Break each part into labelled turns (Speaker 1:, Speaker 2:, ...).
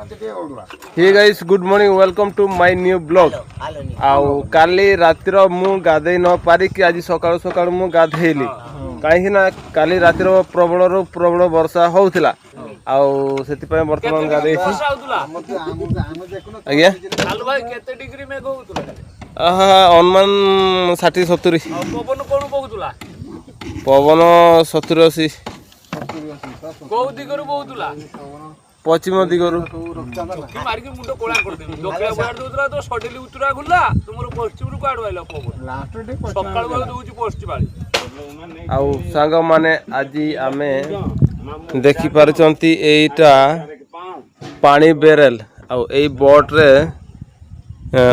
Speaker 1: Hey guys good morning welcome to my new blog आउ काली रातिर मु गाधे न पारी कि आज सकाळ सकाळ मु गाधेली काहे ना काली रातिर प्रबल रो प्रबल वर्षा होउथिला आउ सेति पय वर्तमान गाधे
Speaker 2: वर्षा होउतला
Speaker 1: आज्ञा
Speaker 2: लालू भाई केते डिग्री में होउतला
Speaker 1: आहा अनुमान 60 70
Speaker 2: पवन कोन बहुतला
Speaker 1: पवन 70 80
Speaker 2: को दिगरु बहुतला
Speaker 1: पश्चिम दिगरु
Speaker 2: की मार के मुंडो कोळा कर देबी दोकला बाहर दोतरा तो सडेली उतरा गुल्ला तुमरो पश्चिम रु काढ वाइला पवन लास्ट डे सकाळ बार दोउची पश्चिम वाली
Speaker 1: आउ सांग माने आजी आमे देखि पारचंती एटा पानी बेरेल आउ एई बोट रे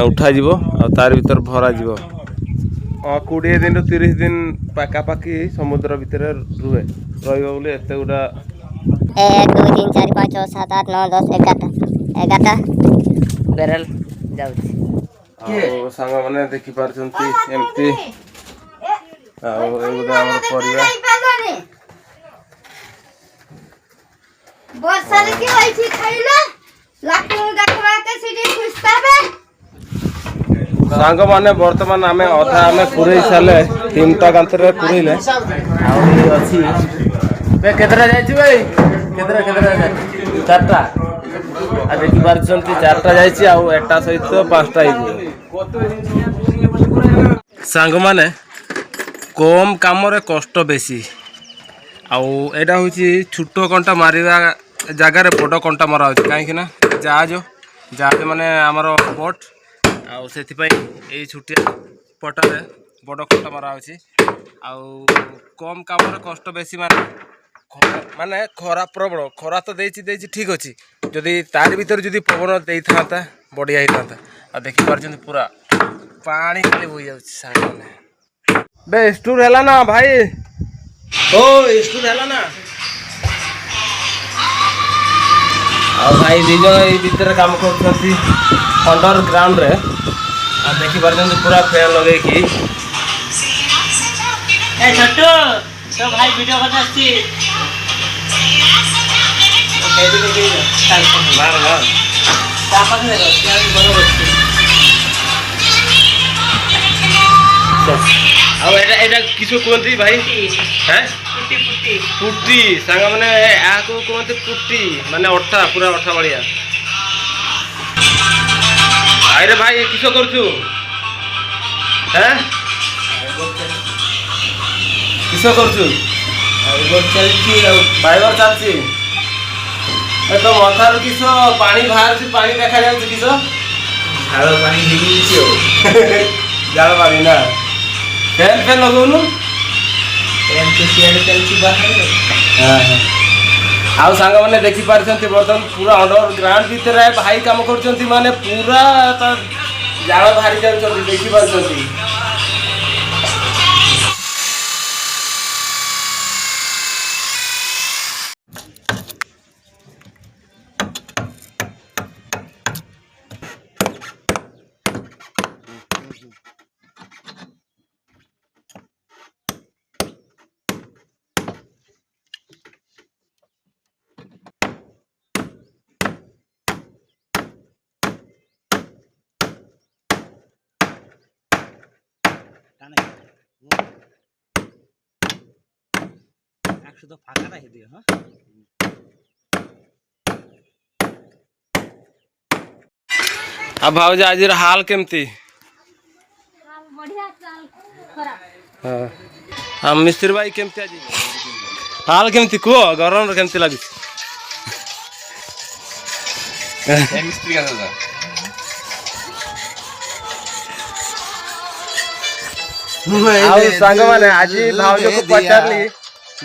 Speaker 1: उठा जीवो आ तार भीतर भरा जीवो 20 दिन 30 दिन पाका पाकी समुद्र भीतर रुहे रहिबो बोले एते गुडा
Speaker 3: 1 2 3 4 5 6 7 8 9 10 11 बेरल जाउछि
Speaker 1: आउ सांग माने देखि पारचंती एमती आउ एगुडा हमर परिवार
Speaker 4: वर्षा रे की होई छी खाइला लाकू देखवा के सिटी खुस्ताबे
Speaker 1: सांग माने वर्तमान आमे अधा आमे पुरई साले तीनटा कांतरे पुरईले आउ ई अछि बे केतरा जायछि भाई केतरा जायछि चारटा आ देखि पारछंती चारटा जायछि आउ एटा सहित पांचटा आइछि सांग माने कम काम रे कष्ट बेसी आउ एटा होछि छोटो कंटा मारिवा जगह रे बड़ कंटा मारा होछि काहे कि ना जहाज माने हमर बोट आउ सेति पई एई छुटिया पटारे बड़ कंटा मारा होछि आउ कम काम रे कष्ट बेसी माने खरा प्रबल खरा तो देछि ठीक अछि जदि तार भीतर जदि पवन देई थांता बढ़िया ही थांता आ देखि पारछन पूरा पानी खाली होई जाउछि सांग माने बे स्टूर हैला ना भाई ओ स्टूर हैला ना आ भाई दी जन ए भीतर काम करछंती अंडरग्राउंड रे आ देखि पारछन पूरा फैन लगे कि
Speaker 5: ए छोटू तो भाई वीडियो बनाती
Speaker 1: मार
Speaker 5: तापन ले यार बरोबर
Speaker 1: आ एटा किसो कोंती भाई हैं
Speaker 5: पुट्टी
Speaker 1: पुट्टी सांग माने आ को कोंती पुट्टी माने अठा पूरा अठा बलिया आइरे भाई किसो करछु हैं किसो करछु आइगो चलची बाइवर चलची ए तो मथार किसो पानी बाहर से पानी देखा जाउ किसो
Speaker 2: झालो पानी हिगी छियो
Speaker 1: जाल पानी ना फैन लगौनु
Speaker 2: एम के सियाड चलची बाहर
Speaker 1: हां आउ सांग माने देखि पारछंती बर्तन पूरा अंडरग्राउंड भीतर है भाई काम करछंती माने पूरा त जाल भारी जाउछंती देखि पारछंती
Speaker 5: तो फाका रह दियो हां
Speaker 1: अब भाऊजी आज हाल केमती
Speaker 4: हाल बढ़िया चाल खराब
Speaker 1: हां हम मिस्त्री भाई केमती आज हाल केमती को गरम रे केमती लागि
Speaker 2: मिस्त्री का दादा
Speaker 1: आउ सांग माने आज भाऊज को पचारली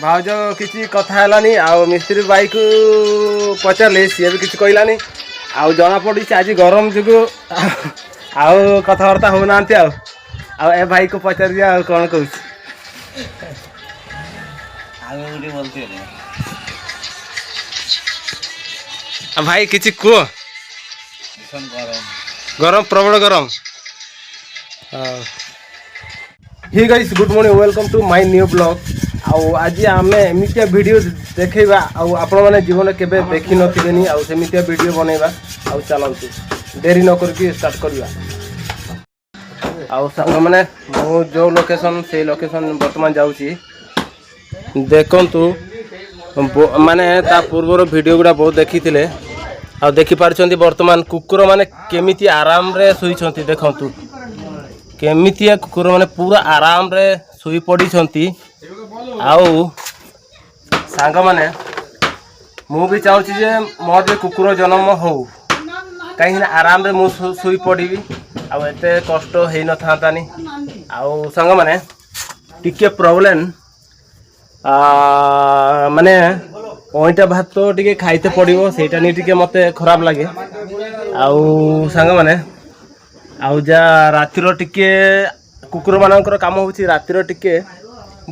Speaker 1: भाउज किसी कथा हैलानी आउ मिस्त्री भाई को पचारे सी भी किसी कहलानी आउ जना पड़ी आज गरम जुगु आउ कथबार्ता हो ना आउ ए भाई को पचार दिया कौन कहूँ भाई किसी कह गरम प्रबल गरम hey guys good morning welcome to my new blog ଆଉ ଆଜି ଆମେ ଏମିତିଆ ଭିଡ଼ିଓ ଦେଖେଇବା ଆଉ ଆପଣମାନେ ଜୀବନରେ କେବେ ଦେଖିନଥିବେନି ଆଉ ସେମିତିଆ ଭିଡ଼ିଓ ବନେଇବା। ଆଉ ଚାଲନ୍ତୁ ଡେରି ନ କରିକି ଷ୍ଟାର୍ଟ କରିବା। ଆଉ ସାଙ୍ଗମାନେ ମୁଁ ଯେଉଁ ଲୋକେସନ୍ ସେଇ ଲୋକେସନ୍ ବର୍ତ୍ତମାନ ଯାଉଛି। ଦେଖନ୍ତୁ ମାନେ ତା ପୂର୍ବର ଭିଡ଼ିଓ ଗୁଡ଼ା ବହୁତ ଦେଖିଥିଲେ ଆଉ ଦେଖିପାରୁଛନ୍ତି ବର୍ତ୍ତମାନ କୁକୁର ମାନେ କେମିତି ଆରାମରେ ଶୋଇଛନ୍ତି। ଦେଖନ୍ତୁ କେମିତିଆ କୁକୁର ମାନେ ପୁରା ଆରାମରେ ଶୋଇ ପଡ଼ିଛନ୍ତି। ଆଉ ସାଙ୍ଗମାନେ ମୁଁ ବି ଚାହୁଁଛି ଯେ ମୋର ଯେ କୁକୁର ଜନ୍ମ ହଉ, କାହିଁକିନା ଆରାମରେ ମୁଁ ଶୋଇ ପଡ଼ିବି ଆଉ ଏତେ କଷ୍ଟ ହେଇନଥାନ୍ତାନି। ଆଉ ସାଙ୍ଗମାନେ ଟିକେ ପ୍ରୋବ୍ଲେମ୍ ମାନେ ଅଇଁଠା ଭାତ ଟିକେ ଖାଇତେ ପଡ଼ିବ, ସେଇଟା ନେଇ ଟିକେ ମୋତେ ଖରାପ ଲାଗେ। ଆଉ ସାଙ୍ଗମାନେ ଆଉ ଯାହା ରାତିର ଟିକେ କୁକୁରମାନଙ୍କର କାମ ହେଉଛି ରାତିର ଟିକେ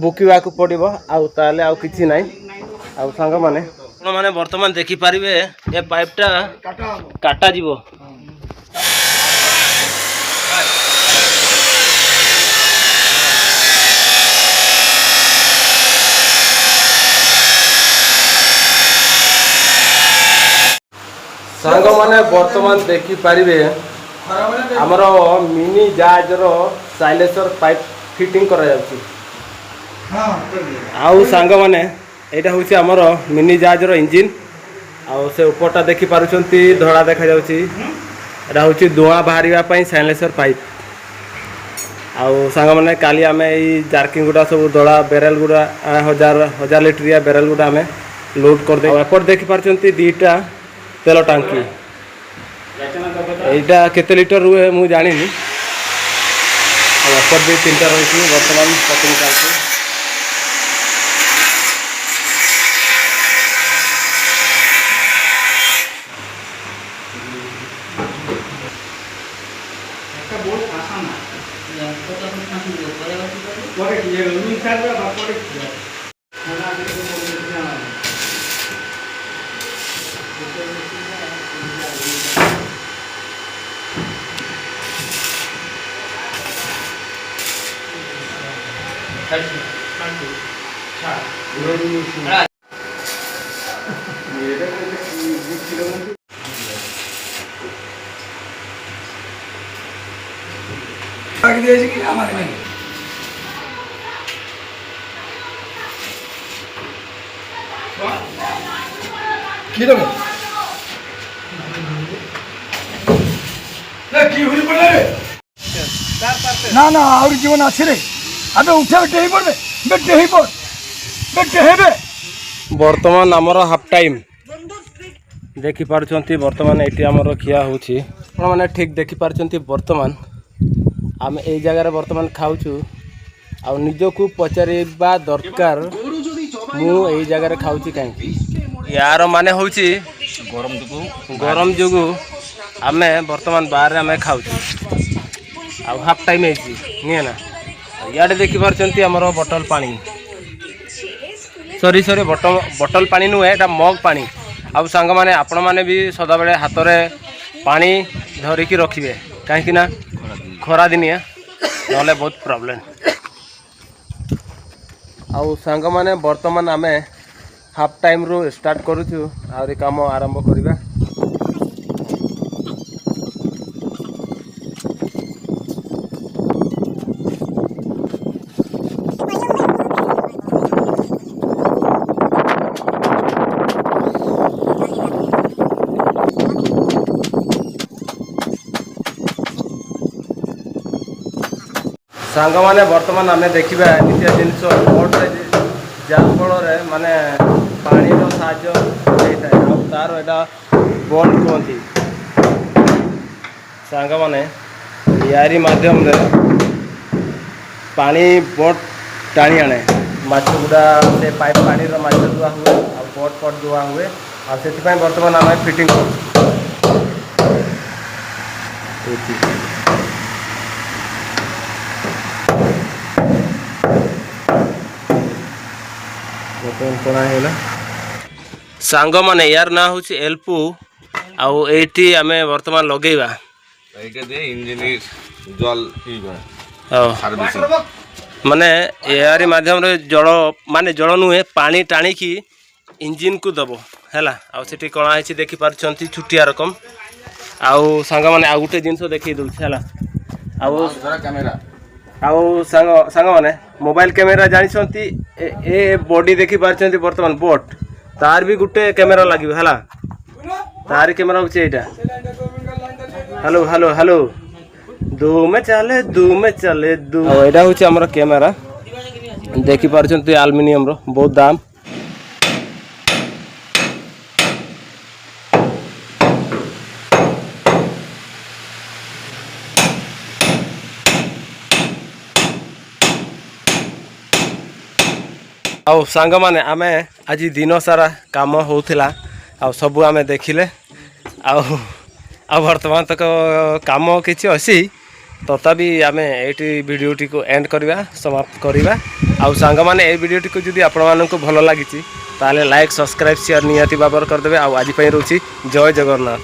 Speaker 1: ବୁକିବାକୁ ପଡ଼ିବ, ଆଉ ତାହେଲେ ଆଉ କିଛି ନାହିଁ। ଆଉ ସାଙ୍ଗମାନେ ଆପଣମାନେ ବର୍ତ୍ତମାନ ଦେଖିପାରିବେ ଏ ପାଇପ୍ଟା କାଟାଯିବ। ସାଙ୍ଗମାନେ ବର୍ତ୍ତମାନ ଦେଖିପାରିବେ ଆମର ମିନି ଜାହାଜର ସାଇଲେନ୍ସର ପାଇପ୍ ଫିଟିଂ କରାଯାଉଛି। ଆଉ ସାଙ୍ଗମାନେ ଏଇଟା ହେଉଛି ଆମର ମିନି ଜାହାଜର ଇଞ୍ଜିନ୍। ଆଉ ସେ ଉପରଟା ଦେଖିପାରୁଛନ୍ତି ଧଳା ଦେଖାଯାଉଛି, ଏଇଟା ହେଉଛି ଧୂଆଁ ବାହାରିବା ପାଇଁ ସାଇଲେନ୍ସର ପାଇପ୍। ଆଉ ସାଙ୍ଗମାନେ କାଲି ଆମେ ଏଇ ଜାର୍କିଂ ଗୁଡ଼ା ସବୁ ଧଳା ବେରେଲ୍ ଗୁଡ଼ା 1000 ଲିଟରିଆ ବେରେଲ୍ ଗୁଡ଼ା ଆମେ ଲୋଡ୍ କରିଦେଇ। ଆଉ ଏପଟେ ଦେଖିପାରୁଛନ୍ତି ଦୁଇଟା ତେଲ ଟାଙ୍କି। এইটা কেতে লিଟର ରୁହେ ମୁଁ ଜାଣିନି। ଆଉ ଏପଟେ ବି 3ଟା ରହିଛି ବର୍ତ୍ତମାନ ପକିଂ ଚାଲିଛି।
Speaker 6: না না আর জীবন আছে রে আবে উঠে টেহি পড়বে বে টেহি পড় বে টেহেবে।
Speaker 1: ବର୍ତ୍ତମାନ ଆମର ହାଫ୍ ଟାଇମ୍ ଦେଖିପାରୁଛନ୍ତି। ବର୍ତ୍ତମାନ ଏଇଠି ଆମର ଖିଆ ହେଉଛି। ଆପଣମାନେ ଠିକ୍ ଦେଖିପାରୁଛନ୍ତି ବର୍ତ୍ତମାନ ଆମେ ଏଇ ଜାଗାରେ ବର୍ତ୍ତମାନ ଖାଉଛୁ। ଆଉ ନିଜକୁ ପଚାରିବା ଦରକାର ମୁଁ ଏଇ ଜାଗାରେ ଖାଉଛି କାହିଁକି। ୟାର ମାନେ ହେଉଛି ଗରମ ଯୋଗୁଁ ଆମେ ବର୍ତ୍ତମାନ ବାହାରେ ଆମେ ଖାଉଛୁ। ଆଉ ହାଫ୍ ଟାଇମ୍ ହେଇଛି ନିଏ ନା। ଇଆଡ଼େ ଦେଖିପାରୁଛନ୍ତି ଆମର ବଟଲ ପାଣି, ସରି ବଟଲ ପାଣି ନୁହେଁ, ଏଇଟା ମଗ୍ ପାଣି। ଆଉ ସାଙ୍ଗମାନେ ଆପଣମାନେ ବି ସଦାବେଳେ ହାତରେ ପାଣି ଧରିକି ରଖିବେ, କାହିଁକିନା ଖରା ଦିନିଆ ନହେଲେ ବହୁତ ପ୍ରୋବ୍ଲେମ୍। ଆଉ ସାଙ୍ଗମାନେ ବର୍ତ୍ତମାନ ଆମେ ହାଫ୍ ଟାଇମ୍ରୁ ଷ୍ଟାର୍ଟ କରୁଛୁ, ଆହୁରି କାମ ଆରମ୍ଭ କରିବା। ସାଙ୍ଗମାନେ ବର୍ତ୍ତମାନ ଆମେ ଦେଖିବା ଏମିତିଆ ଜିନିଷ ବୋଟ୍ରେ ଯାହାଫଳରେ ମାନେ ପାଣିର ସାହାଯ୍ୟ ହେଇଥାଏ। ଆଉ ତାର ଏଇଟା ବୋଟ୍ କୁହନ୍ତି। ସାଙ୍ଗମାନେ ୟାରି ମାଧ୍ୟମରେ ପାଣି ବୋଟ୍ ଟାଣି ଆଣେ ମାଛ ଗୁଡ଼ା, ସେ ପାଇପ୍ ପାଣିର ମାଛ ଧୁଆ ହୁଏ ଆଉ ବୋଟ୍ ଧୁଆ ହୁଏ। ଆଉ ସେଥିପାଇଁ ବର୍ତ୍ତମାନ ଆମେ ଫିଟିଂ କରୁଛୁ। ସାଙ୍ଗମାନେ ୟାର ନାଁ ହେଉଛି ଏଲ୍ପୁ। ଆଉ ଏଇଠି ଆମେ ବର୍ତ୍ତମାନ ଲଗେଇବା ମାନେ ଏଆରି ମାଧ୍ୟମରେ ଜଳ ମାନେ ଜଳ ନୁହେଁ ପାଣି ଟାଣିକି ଇଞ୍ଜିନ୍କୁ ଦେବ ହେଲା। ଆଉ ସେଠି କ'ଣ ହେଇଛି ଦେଖିପାରୁଛନ୍ତି ଛୁଟିଆ ରକମ। ଆଉ ସାଙ୍ଗମାନେ ଆଉ ଗୋଟେ ଜିନିଷ ଦେଖେଇ ଦେଉଛି ହେଲା। ଆଉ ସାଙ୍ଗମାନେ ମୋବାଇଲ କ୍ୟାମେରା ଜାଣିଛନ୍ତି ଏ ବଡି ଦେଖିପାରୁଛନ୍ତି ବର୍ତ୍ତମାନ ବୋଟ୍ ତାର ବି ଗୋଟେ କ୍ୟାମେରା ଲାଗିବ ହେଲା। ତାରି କ୍ୟାମେରା ହେଉଛି ଏଇଟା। ହ୍ୟାଲୋ ହ୍ୟାଲୋ ହ୍ୟାଲୋ ଧୁମେ ଚାଲେ ଆଉ ଏଇଟା ହେଉଛି ଆମର କ୍ୟାମେରା ଦେଖିପାରୁଛନ୍ତି ଆଲୁମିନିୟମର ବହୁତ ଦାମ। ଆଉ ସାଙ୍ଗମାନେ ଆମେ ଆଜି ଦିନ ସାରା କାମ ହେଉଥିଲା ଆଉ ସବୁ ଆମେ ଦେଖିଲେ। ଆଉ ବର୍ତ୍ତମାନ ତକ କାମ କିଛି ଅଛି ତଥାପି ଆମେ ଏଇଠି ଭିଡ଼ିଓଟିକୁ ଏଣ୍ଡ କରିବା ସମାପ୍ତ କରିବା। ଆଉ ସାଙ୍ଗମାନେ ଏଇ ଭିଡ଼ିଓଟିକୁ ଯଦି ଆପଣମାନଙ୍କୁ ଭଲ ଲାଗିଛି ତାହେଲେ ଲାଇକ୍ ସବସ୍କ୍ରାଇବ୍ ସେୟାର ନିହାତି ଭାବରେ କରିଦେବେ। ଆଉ ଆଜି ପାଇଁ ରହୁଛି ଜୟ ଜଗନ୍ନାଥ।